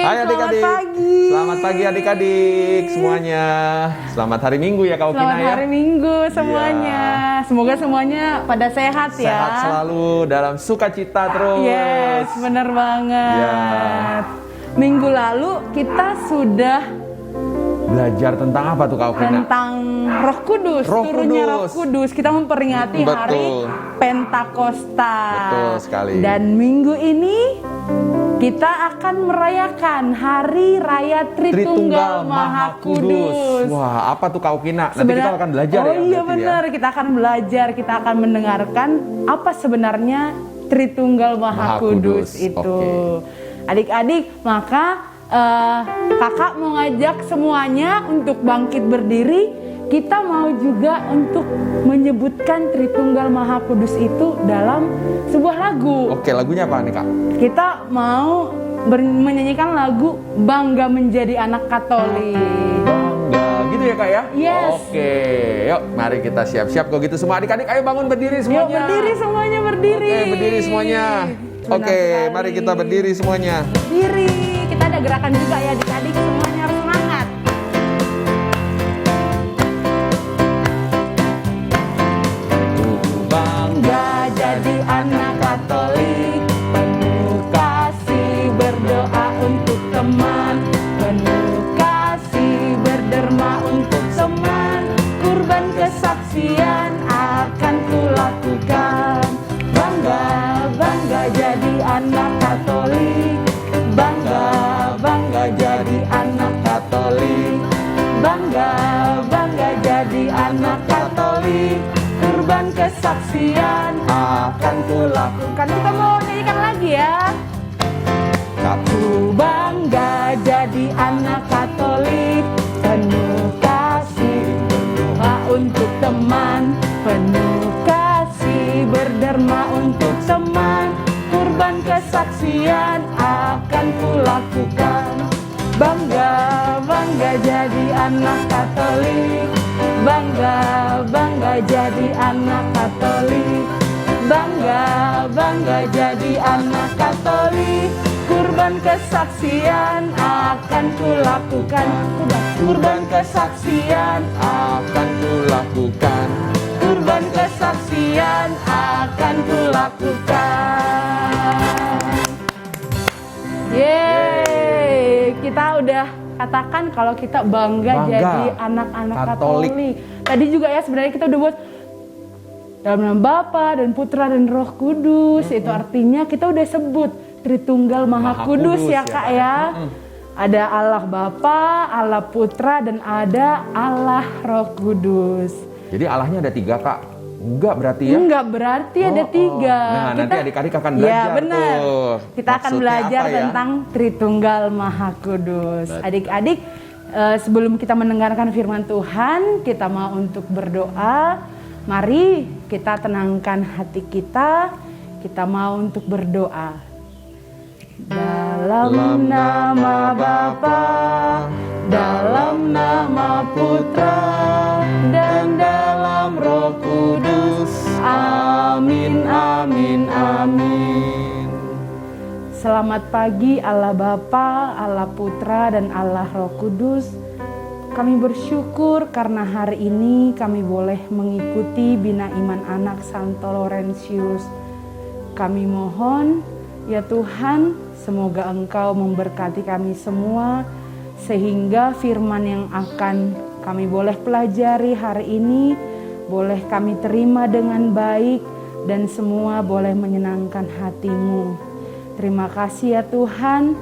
Hai adik-adik. Selamat pagi. Selamat pagi adik-adik semuanya. Selamat hari Minggu ya Kak Okina ya. Selamat hari Minggu semuanya. Semoga semuanya pada sehat ya. Sehat selalu dalam sukacita terus. Yes, benar banget. Ya. Minggu lalu kita sudah Belajar tentang apa tuh Kak Okina? tentang Roh Kudus, Roh turunnya Kudus. Roh Kudus. Kita memperingati hari Betul. Pentakosta. Betul sekali. Dan minggu ini kita akan merayakan Hari Raya Tritunggal Maha Kudus. Wah, apa tuh Kak Okina? Nanti kita akan belajar oh ya. iya berarti benar, kita akan belajar, kita akan mendengarkan apa sebenarnya Tritunggal Maha Maha Kudus. Kudus itu. Oke. Adik-adik, maka kakak mau ngajak semuanya untuk bangkit berdiri. Kita mau juga untuk menyebutkan Tritunggal Maha Kudus itu dalam sebuah lagu. Oke, lagunya apa nih Kak? Kita mau menyanyikan lagu Bangga Menjadi Anak Katolik. Bangga, gitu ya Kak ya? Yes. Oke, yuk mari kita siap-siap kalau gitu semua adik-adik. Ayo bangun berdiri Yuk semuanya. berdiri semuanya, berdiri. Oke, berdiri semuanya. Benar Oke, sekali. mari kita berdiri semuanya. Berdiri. Kita ada gerakan juga ya adik-adik, semuanya harus semangat. Bangga jadi anak Katolik, penuh kasih berdoa untuk teman, penuh kasih berderma untuk teman, kurban kesaksian akan kulakukan. Bangga, bangga jadi anak Katolik, bangga, bangga jadi anak Katolik, bangga, bangga jadi anak Katolik, kurban kesaksian akan kulakukan. Kita mau nyanyikan lagi ya. Aku bangga jadi anak Katolik, penuh kasih berdoa untuk teman, penuh kasih berderma untuk teman, kurban kesaksian akan kulakukan. Bangga, bangga jadi anak Katolik, bangga, bangga jadi anak Katolik, bangga, bangga jadi anak Katolik, kurban kesaksian akan kulakukan. Kurban kesaksian Akan kulakukan. kurban kesaksian akan kulakukan. Yeay, kita udah katakan kalau kita bangga Bangga. jadi anak-anak Katolik. Katolik. Tadi juga ya sebenarnya kita udah buat dalam nama Bapa dan Putra dan Roh Kudus. Itu artinya kita udah sebut Tritunggal Maha Kudus ya Kak ya. Ada Allah Bapa, Allah Putra, dan ada Allah Roh Kudus. Jadi Allahnya ada 3 Kak? Enggak berarti ya? Enggak berarti ada 3. Nah, nanti adik-adik akan belajar ya, benar. tuh. Kita akan Maksudnya belajar apa ya? tentang Tritunggal Maha Kudus. Betul. Adik-adik, sebelum kita mendengarkan firman Tuhan, kita mau untuk berdoa. Mari kita tenangkan hati kita. Kita mau untuk berdoa. Dalam nama Bapa, dalam nama Putra, dan dalam Roh Kudus. Amin, amin, amin. Selamat pagi Allah Bapa, Allah Putra, dan Allah Roh Kudus. Kami bersyukur karena hari ini kami boleh mengikuti Bina Iman Anak Santo Laurentius. Kami mohon, ya Tuhan, semoga Engkau memberkati kami semua, sehingga firman yang akan kami boleh pelajari hari ini, boleh kami terima dengan baik, dan semua boleh menyenangkan hati-Mu. Terima kasih ya Tuhan,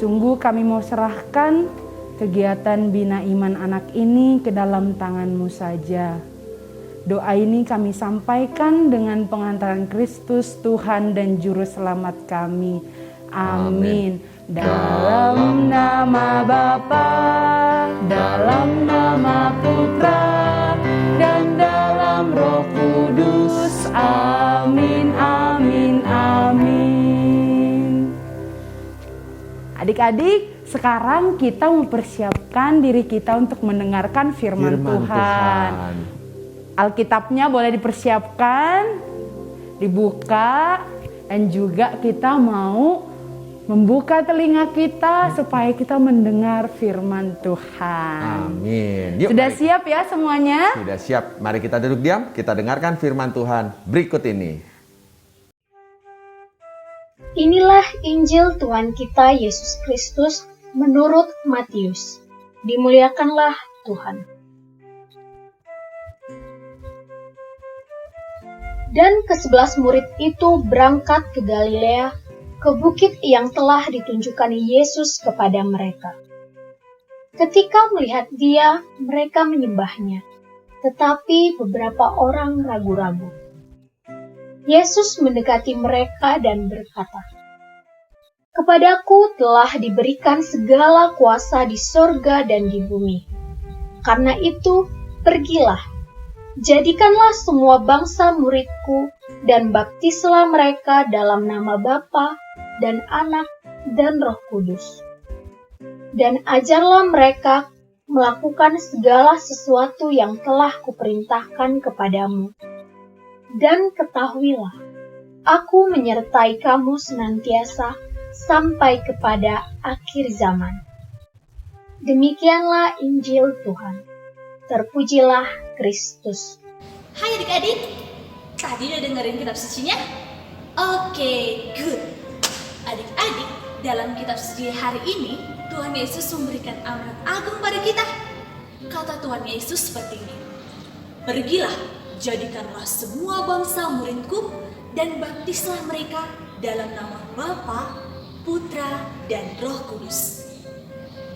sungguh kami mau serahkan kegiatan Bina Iman Anak ini ke dalam tangan-Mu saja. Doa ini kami sampaikan dengan pengantaran Kristus Tuhan dan Juru Selamat kami. Amin. Dalam nama Bapa, dalam nama Putra, dan dalam Roh Kudus. Amin, amin, amin. Adik-adik, sekarang kita mempersiapkan diri kita untuk mendengarkan firman Tuhan. Alkitabnya boleh dipersiapkan, dibuka, dan juga kita mau membuka telinga kita supaya kita mendengar firman Tuhan. Amin. Yuk, Sudah mari. siap ya semuanya? Sudah siap. Mari kita duduk diam, kita dengarkan firman Tuhan berikut ini. Inilah Injil Tuhan kita Yesus Kristus menurut Matius. Dimuliakanlah Tuhan. Dan ke-11 murid itu berangkat ke Galilea, ke bukit yang telah ditunjukkan Yesus kepada mereka. Ketika melihat Dia, mereka menyembahnya, tetapi beberapa orang ragu-ragu. Yesus mendekati mereka dan berkata, "Kepadaku telah diberikan segala kuasa di sorga dan di bumi. Karena itu, pergilah, jadikanlah semua bangsa muridku dan baptislah mereka dalam nama Bapa dan Anak dan Roh Kudus. Dan ajarlah mereka melakukan segala sesuatu yang telah kuperintahkan kepadamu. Dan ketahuilah, aku menyertai kamu senantiasa sampai kepada akhir zaman." Demikianlah Injil Tuhan. Terpujilah Kristus. Hai adik-adik, tadi udah dengerin kitab sucinya? Oke, good. Adik-adik, dalam kitab suci hari ini, Tuhan Yesus memberikan amanat agung pada kita. Kata Tuhan Yesus seperti ini, "Pergilah, jadikanlah semua bangsa muridku dan baptislah mereka dalam nama Bapa, Putra, dan Roh Kudus."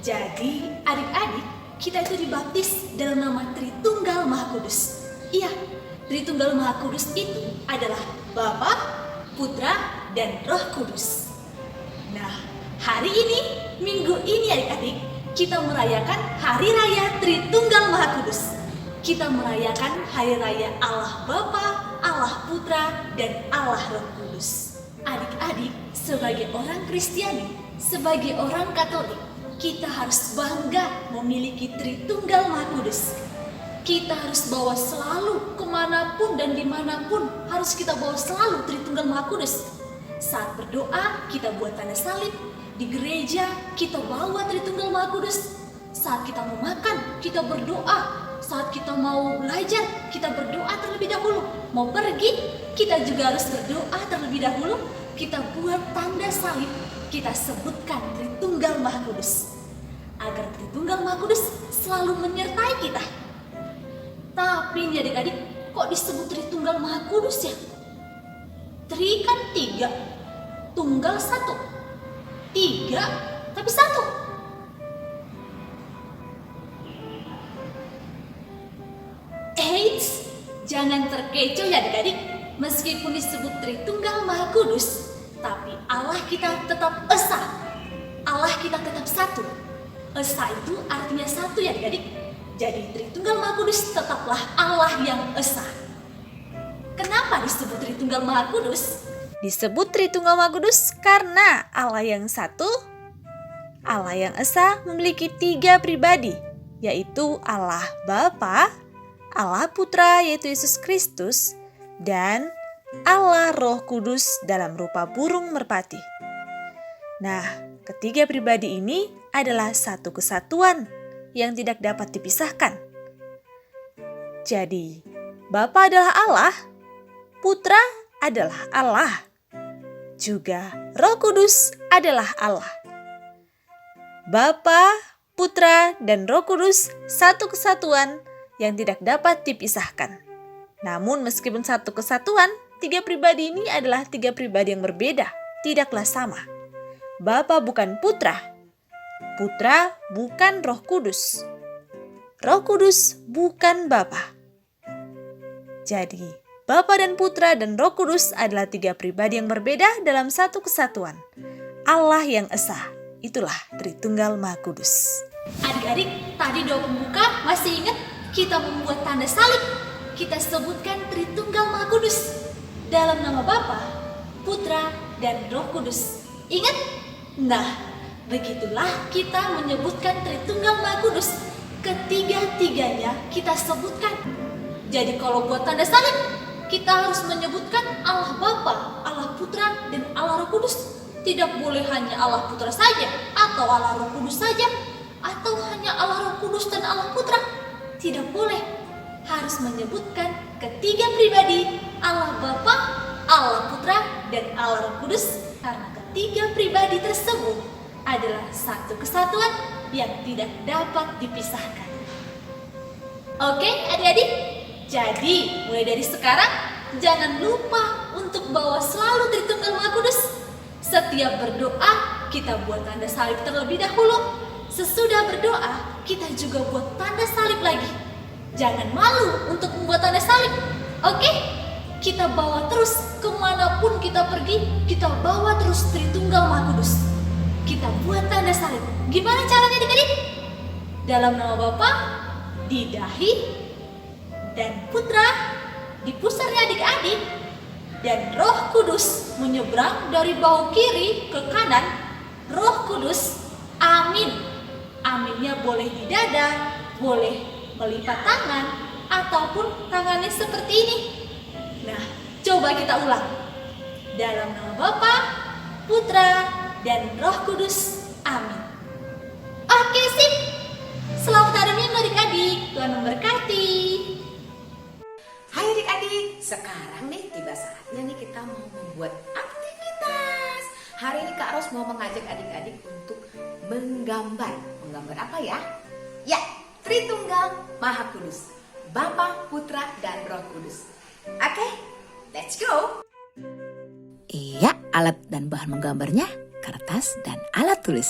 Jadi, adik-adik, kita itu dibaptis dalam nama Tritunggal Maha Kudus. Iya, Tritunggal Maha Kudus itu adalah Bapa, Putra, dan Roh Kudus. Nah, hari ini, minggu ini adik-adik, kita merayakan Hari Raya Tritunggal Maha Kudus. Kita merayakan Hari Raya Allah Bapa, Allah Putra, dan Allah Roh Kudus. Adik-adik, sebagai orang Kristiani, sebagai orang Katolik, kita harus bangga memiliki Tritunggal Maha Kudus. Kita harus bawa selalu kemanapun dan dimanapun, harus kita bawa selalu Tritunggal Maha Kudus. Saat berdoa, kita buat tanda salib. Di gereja, kita bawa Tritunggal Maha Kudus. Saat kita mau makan, kita berdoa. Saat kita mau belajar, kita berdoa terlebih dahulu. Mau pergi, kita juga harus berdoa terlebih dahulu. Kita buat tanda salib, kita sebutkan Tritunggal Maha Kudus, agar Tritunggal Maha Kudus selalu menyertai kita. Tapi nih adik-adik, kok disebut Tritunggal Maha Kudus ya? Tri kan 3, tunggal 1. 3, tapi 1. Eits, jangan terkecoh ya adik-adik. Meskipun disebut Tritunggal Maha Kudus, tapi Allah kita tetap esa. Allah kita tetap satu. Esa itu artinya satu ya adik-adik. Jadi Tritunggal Maha Kudus tetaplah Allah yang esa. Kenapa disebut Tritunggal Maha Kudus? Disebut Tritunggal Maha Kudus karena Allah yang satu, Allah yang esa memiliki 3 pribadi, yaitu Allah Bapa, Allah Putra yaitu Yesus Kristus, dan Allah Roh Kudus dalam rupa burung merpati. Nah, ketiga pribadi ini adalah satu kesatuan yang tidak dapat dipisahkan. Jadi, Bapa adalah Allah, Putra adalah Allah, juga Roh Kudus adalah Allah. Bapa, Putra, dan Roh Kudus satu kesatuan yang tidak dapat dipisahkan. Namun meskipun satu kesatuan, 3 pribadi ini adalah 3 pribadi yang berbeda, tidaklah sama. Bapa bukan Putra, Putra bukan Roh Kudus, Roh Kudus bukan Bapa. Jadi, Bapa dan Putra dan Roh Kudus adalah 3 pribadi yang berbeda dalam satu kesatuan. Allah yang esa, itulah Tritunggal Maha Kudus. Adik-adik, tadi doa pembuka masih ingat kita membuat tanda salib. Kita sebutkan Tritunggal Maha Kudus dalam nama Bapa, Putra, dan Roh Kudus. Ingat? Nah, begitulah kita menyebutkan Tritunggal Maha Kudus. Ketiga-tiganya kita sebutkan. Jadi kalau buat tanda salib, kita harus menyebutkan Allah Bapa, Allah Putra, dan Allah Roh Kudus. Tidak boleh hanya Allah Putra saja, atau Allah Roh Kudus saja, atau hanya Allah Roh Kudus dan Allah Putra. Tidak boleh. Harus menyebutkan ketiga pribadi, Allah Bapa, Allah Putra, dan Allah Roh Kudus, karena ketiga pribadi tersebut adalah satu kesatuan yang tidak dapat dipisahkan. Oke, adik-adik? Jadi, mulai dari sekarang, jangan lupa untuk bawa selalu Tritunggal Maha Kudus. Setiap berdoa, kita buat tanda salib terlebih dahulu. Sesudah berdoa, kita juga buat tanda salib lagi. Jangan malu untuk membuat tanda salib. Oke? Kita bawa terus kemanapun kita pergi, kita bawa terus Tritunggal Maha Kudus. Kita buat tanda salib. Gimana caranya adik-adik? Dalam nama Bapa, di dahi, dan Putra, di pusarnya adik-adik, dan Roh Kudus menyeberang dari bahu kiri ke kanan. Roh Kudus, amin. Aminnya boleh di dada, boleh melipat tangan, ataupun tangannya seperti ini. Nah, coba kita ulang. Dalam nama Bapa, Putra, dan Roh Kudus, amin. Oke, sip. Selamat hari Minggu adik-adik. Tuhan memberkati. Hai adik-adik, sekarang nih tiba saatnya nih kita mau membuat aktivitas. Hari ini Kak Ros mau mengajak adik-adik untuk menggambar. Menggambar apa ya? Ya, Tritunggal Maha Kudus, Bapa, Putra, dan Roh Kudus. Oke, let's go. Iya, alat dan bahan menggambarnya kertas dan alat tulis.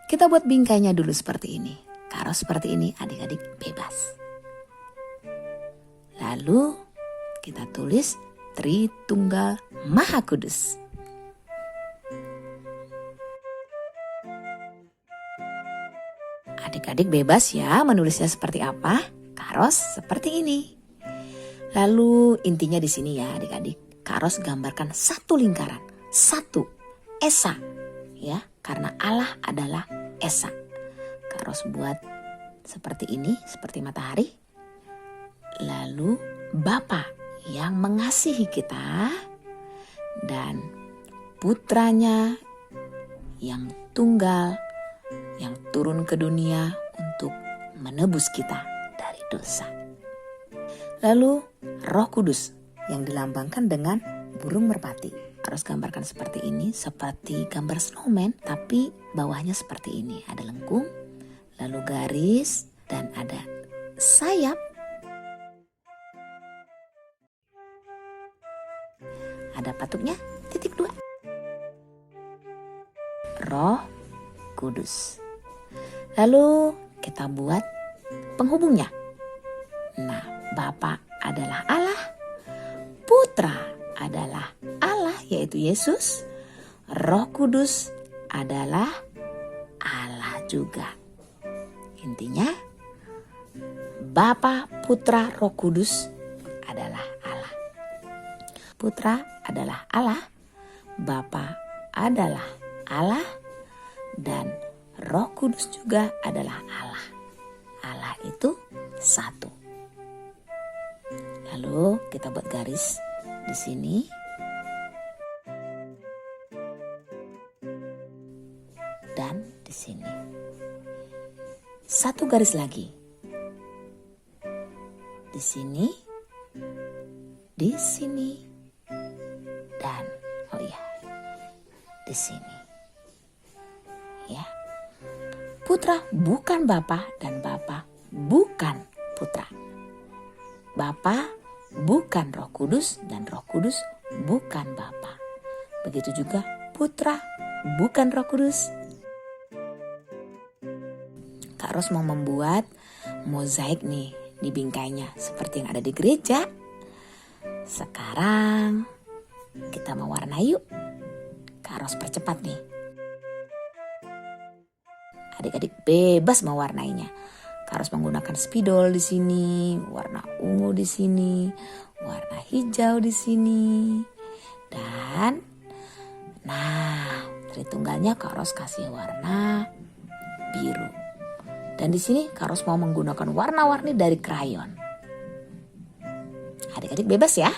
Kita buat bingkainya dulu seperti ini. Kak Ros seperti ini, adik-adik bebas. Lalu kita tulis Tritunggal Maha Kudus. Adik-adik bebas ya menulisnya seperti apa. Kak Ros seperti ini. Lalu intinya di sini ya adik-adik. Kak Ros gambarkan satu lingkaran, satu esa, ya, karena Allah adalah esa. Kak Ros buat seperti ini, seperti matahari. Lalu Bapa yang mengasihi kita dan putranya yang tunggal yang turun ke dunia untuk menebus kita dari dosa. Lalu Roh Kudus yang dilambangkan dengan burung merpati. Harus gambarkan seperti ini, seperti gambar snowman, tapi bawahnya seperti ini. Ada lengkung, lalu garis, dan ada sayap. Ada patuknya, titik 2. Roh Kudus. Lalu kita buat penghubungnya. Nah, Bapa adalah Allah, Putra adalah Allah yaitu Yesus, Roh Kudus adalah Allah juga. Intinya Bapa, Putra, Roh Kudus adalah Allah. Putra adalah Allah, Bapa adalah Allah, dan Roh Kudus juga adalah Allah. Allah itu satu. Lalu kita buat garis di sini. Dan di sini. Satu garis lagi. Di sini. Di sini. Dan di sini. Ya. Putra bukan Bapa dan Bapa bukan Putra. Bapa bukan Roh Kudus dan Roh Kudus bukan Bapa. Begitu juga Putra bukan Roh Kudus. Kak Ros mau membuat mozaik nih di bingkainya seperti yang ada di gereja. Sekarang kita mau warna yuk. Kak Ros percepat nih. Adik-adik bebas mewarnainya. Kak Ros menggunakan spidol di sini, warna ungu di sini, warna hijau di sini. Dan Tritunggalnya Kak Ros kasih warna biru. Dan di sini Kak Ros mau menggunakan warna-warni dari krayon. Adik-adik bebas ya.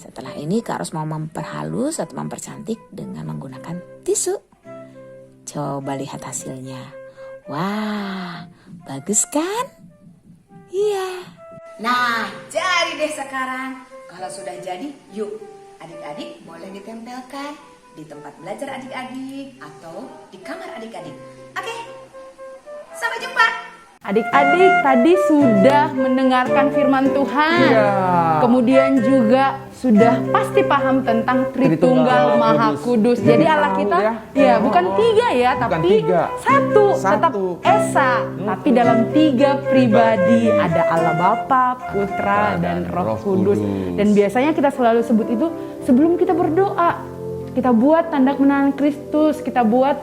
Setelah ini Kak Ros mau memperhalus atau mempercantik dengan menggunakan tisu. Coba lihat hasilnya. Wah, bagus kan? Iya. Nah, jadi deh sekarang. Kalau sudah jadi, yuk adik-adik boleh ditempelkan di tempat belajar adik-adik atau di kamar adik-adik. Oke, sampai jumpa. Adik-adik tadi sudah mendengarkan firman Tuhan. Iya. Kemudian juga sudah pasti paham tentang Tritunggal Maha Kudus. Jadi Allah tahu kita ya. bukan tiga ya, Bukan tapi tiga. satu, tetap Satu. Esa. Tapi dalam tiga pribadi ada Allah Bapa, Putra, dan Roh Kudus. Dan biasanya kita selalu sebut itu sebelum kita berdoa. Kita buat tanda kemenangan Kristus, kita buat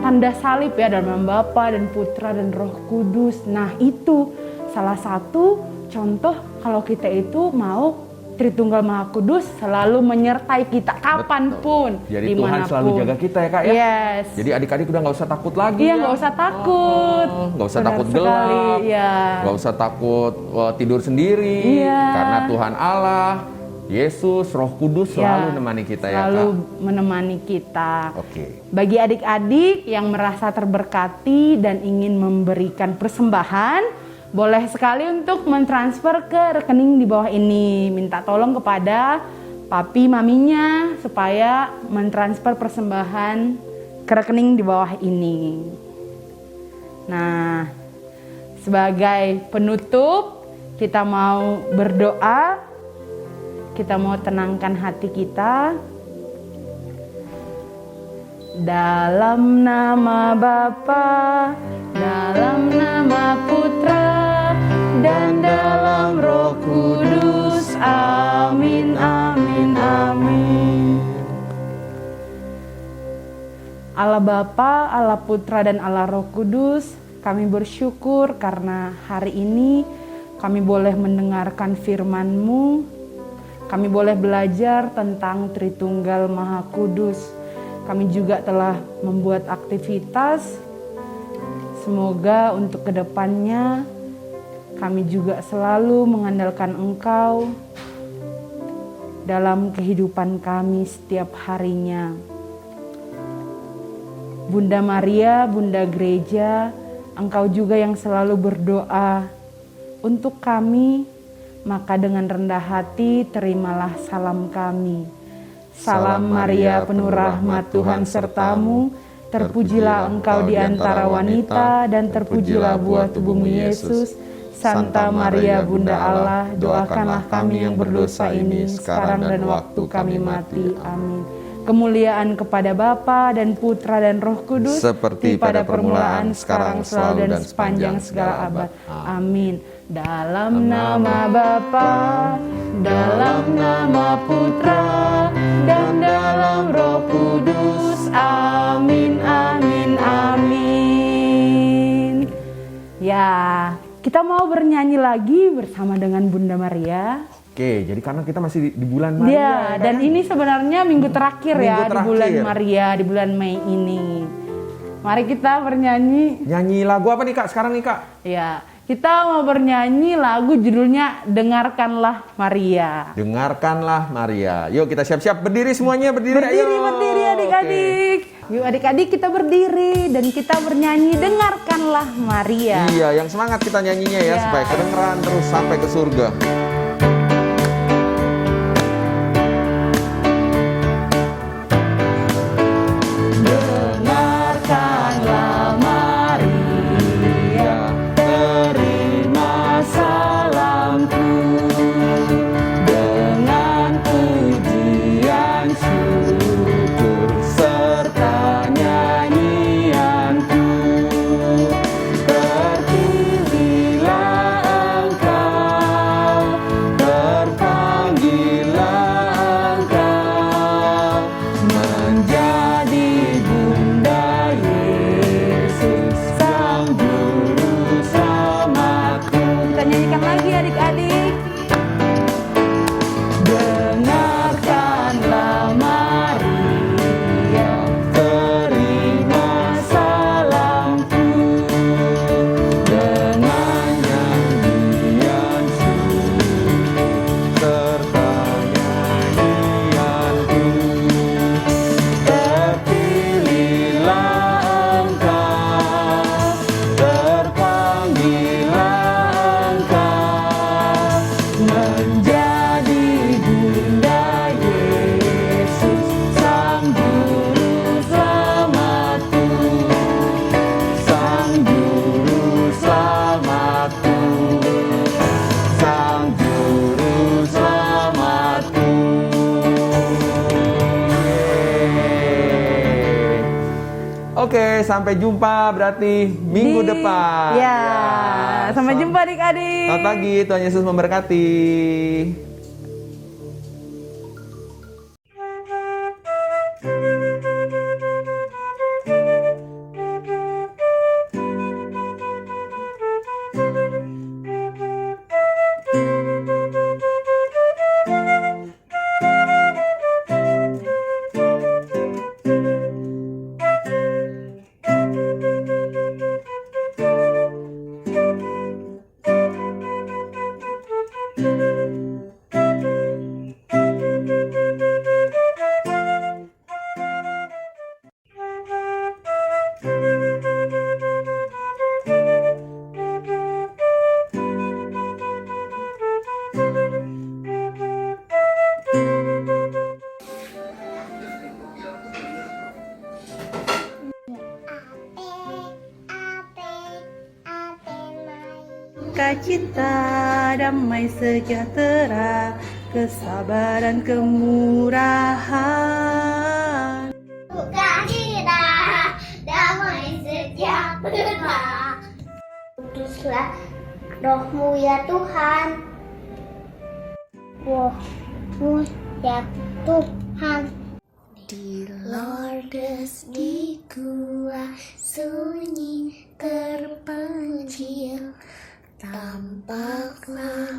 tanda salib ya dalam nama Bapa dan Putra dan Roh Kudus. Nah itu salah satu contoh kalau kita itu mau Tritunggal Maha Kudus selalu menyertai kita kapanpun, Jadi Tuhan dimanapun. selalu jaga kita ya Kak ya. Yes. Jadi adik-adik udah nggak usah takut lagi. Iya ya. nggak usah takut. Nggak usah Benar takut sekali, gelap. ya. Nggak usah takut tidur sendiri. Iya. Karena Tuhan Allah, Yesus, Roh Kudus selalu Ya, menemani kita selalu ya Kak. menemani kita. Oke. Bagi adik-adik yang merasa terberkati dan ingin memberikan persembahan, boleh sekali untuk mentransfer ke rekening di bawah ini. Minta tolong kepada papi maminya supaya mentransfer persembahan ke rekening di bawah ini. Nah, sebagai penutup kita mau berdoa. Kita mau tenangkan hati kita. Dalam nama Bapa, dalam nama Putra, dan dalam Roh Kudus. Amin, amin, amin. Allah Bapa, Allah Putra, dan Allah Roh Kudus, kami bersyukur karena hari ini kami boleh mendengarkan firman-Mu. Kami boleh belajar tentang Tritunggal Maha Kudus. Kami juga telah membuat aktivitas. Semoga untuk kedepannya kami juga selalu mengandalkan Engkau dalam kehidupan kami setiap harinya. Bunda Maria, Bunda Gereja, Engkau juga yang selalu berdoa untuk kami. Maka dengan rendah hati terimalah salam kami. Salam Maria penuh rahmat Tuhan sertamu, terpujilah engkau di antara wanita dan terpujilah buah tubuhmu Yesus. Santa Maria Bunda Allah, doakanlah kami yang berdosa ini sekarang dan waktu kami mati. Amin. Kemuliaan kepada Bapa dan Putra dan Roh Kudus, Seperti pada permulaan, sekarang, selalu, dan sepanjang segala abad. Amin. Dalam nama Bapa, dalam nama Putra, dan dalam Roh Kudus. Amin, amin, amin. Ya, kita mau bernyanyi lagi bersama dengan Bunda Maria. Oke, jadi karena kita masih di bulan Maria. Ya, dan ini sebenarnya minggu terakhir ya Minggu di bulan terakhir. Maria, di bulan Mei ini. Mari kita bernyanyi. Nyanyi lagu apa nih Kak sekarang nih Kak? Ya, kita mau bernyanyi lagu judulnya Dengarkanlah Maria. Dengarkanlah Maria. Yuk kita siap-siap berdiri semuanya, berdiri. Berdiri, ayo. berdiri adik-adik. Yuk adik-adik kita berdiri dan kita bernyanyi Dengarkanlah Maria. Iya, yang semangat kita nyanyinya ya, Iya. supaya kedengeran terus sampai ke surga. Dengarkanlah Maria, terima salamku dengan pujian syukur serta nyanyianku. Terpilihlah engkau, terpanggillah engkau menjadi Bunda Yesus, Sang Juru Selamatku. Kita nyanyikan lagi adik-adik. Dengarkanlah Maria, terima salamku dengan nyanyian Serta Oke, sampai jumpa berarti minggu depan. Ya, sampai jumpa adik-adik. Selamat pagi, Tuhan Yesus memberkati. Sukacita, damai sejahtera, kesabaran, kemurahan. Sukacita, damai sejahtera. Kuduslah rohmu ya Tuhan. Rohmu ya Tuhan. Di Lordes di gua sunyi terpencil, tampaklah